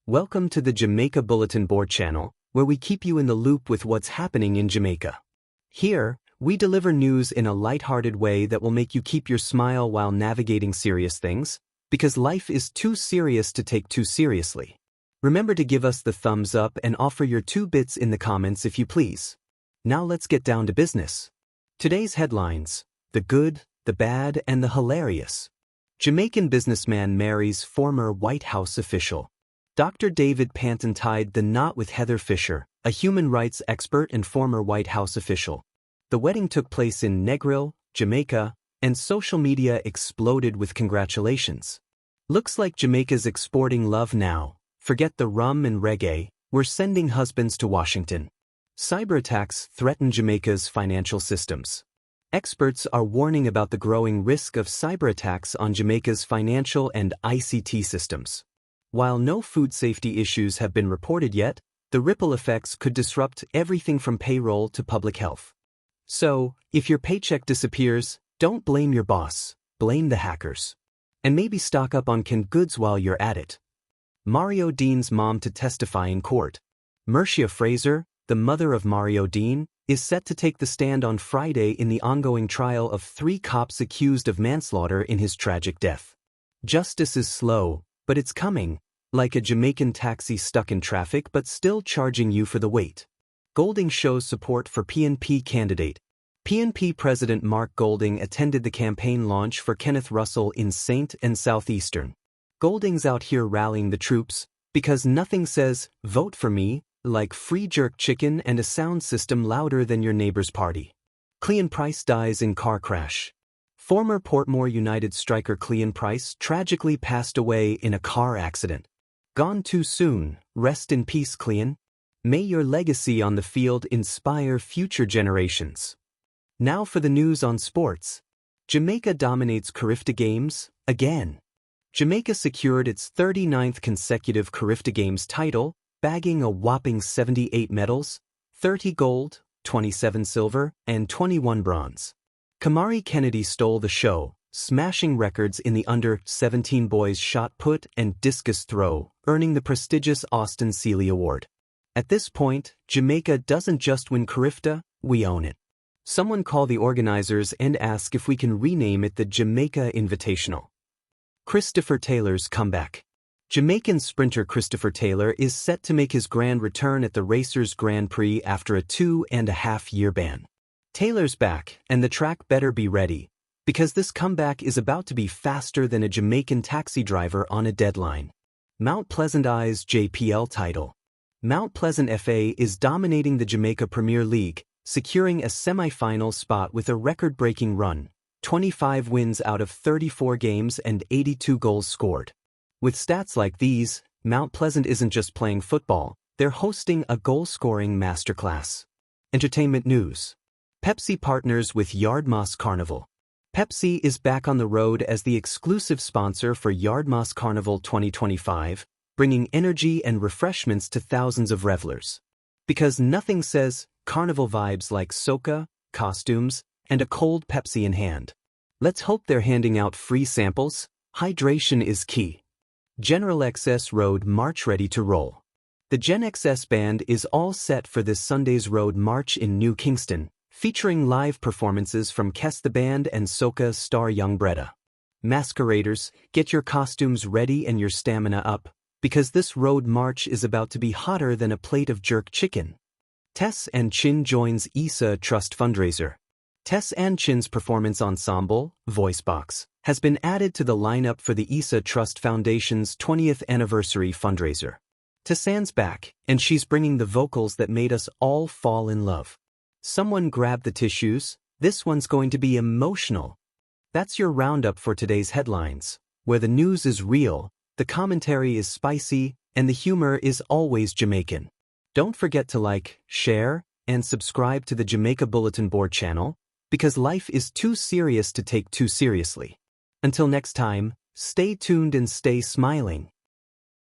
Welcome to the Jamaica Bulletin Board channel, where we keep you in the loop with what's happening in Jamaica. Here, we deliver news in a lighthearted way that will make you keep your smile while navigating serious things, because life is too serious to take too seriously. Remember to give us the thumbs up and offer your 2 bits in the comments if you please. Now let's get down to business. Today's headlines: the good, the bad, and the hilarious. Jamaican businessman marries former White House official. Dr. David Panton tied the knot with Heather Fisher, a human rights expert and former White House official. The wedding took place in Negril, Jamaica, and social media exploded with congratulations. Looks like Jamaica's exporting love now. Forget the rum and reggae, we're sending husbands to Washington. Cyberattacks threaten Jamaica's financial systems. Experts are warning about the growing risk of cyberattacks on Jamaica's financial and ICT systems. While no food safety issues have been reported yet, the ripple effects could disrupt everything from payroll to public health. So, if your paycheck disappears, don't blame your boss, blame the hackers. And maybe stock up on canned goods while you're at it. Mario Dean's mom to testify in court. Mercia Fraser, the mother of Mario Dean, is set to take the stand on Friday in the ongoing trial of 3 cops accused of manslaughter in his tragic death. Justice is slow, but it's coming, like a Jamaican taxi stuck in traffic but still charging you for the wait. Golding shows support for PNP candidate. PNP President Mark Golding attended the campaign launch for Kenneth Russell in St. and Southeastern. Golding's out here rallying the troops, because nothing says, "Vote for me," like free jerk chicken and a sound system louder than your neighbor's party. Cleon Price dies in car crash. Former Portmore United striker Cleon Price tragically passed away in a car accident. Gone too soon, rest in peace, Cleon. May your legacy on the field inspire future generations. Now for the news on sports. Jamaica dominates Carifta Games, again. Jamaica secured its 39th consecutive Carifta Games title, bagging a whopping 78 medals, 30 gold, 27 silver, and 21 bronze. Kamari Kennedy stole the show, smashing records in the under-17 boys shot put and discus throw, earning the prestigious Austin Seeley Award. At this point, Jamaica doesn't just win Carifta, we own it. Someone call the organizers and ask if we can rename it the Jamaica Invitational. Christopher Taylor's comeback. Jamaican sprinter Christopher Taylor is set to make his grand return at the Racers Grand Prix after a 2.5-year ban. Taylor's back, and the track better be ready, because this comeback is about to be faster than a Jamaican taxi driver on a deadline. Mount Pleasant Eye's JPL title. Mount Pleasant FA is dominating the Jamaica Premier League, securing a semi-final spot with a record-breaking run, 25 wins out of 34 games and 82 goals scored. With stats like these, Mount Pleasant isn't just playing football, they're hosting a goal-scoring masterclass. Entertainment news. Pepsi partners with Yardmoss Carnival. Pepsi is back on the road as the exclusive sponsor for Yardmoss Carnival 2025, bringing energy and refreshments to thousands of revelers. Because nothing says carnival vibes like soca, costumes, and a cold Pepsi in hand. Let's hope they're handing out free samples. Hydration is key. General XS Road March ready to roll. The Gen XS band is all set for this Sunday's Road March in New Kingston, featuring live performances from Kes the Band and Soca star Young Breda. Masqueraders, get your costumes ready and your stamina up, because this road march is about to be hotter than a plate of jerk chicken. Tess and Chin joins ISA Trust fundraiser. Tess and Chin's performance ensemble, Voice Box, has been added to the lineup for the ISA Trust Foundation's 20th anniversary fundraiser. Tessan's back, and she's bringing the vocals that made us all fall in love. Someone grab the tissues, this one's going to be emotional. That's your roundup for today's headlines, where the news is real, the commentary is spicy, and the humor is always Jamaican. Don't forget to like, share, and subscribe to the Jamaica Bulletin Board channel, because life is too serious to take too seriously. Until next time, stay tuned and stay smiling.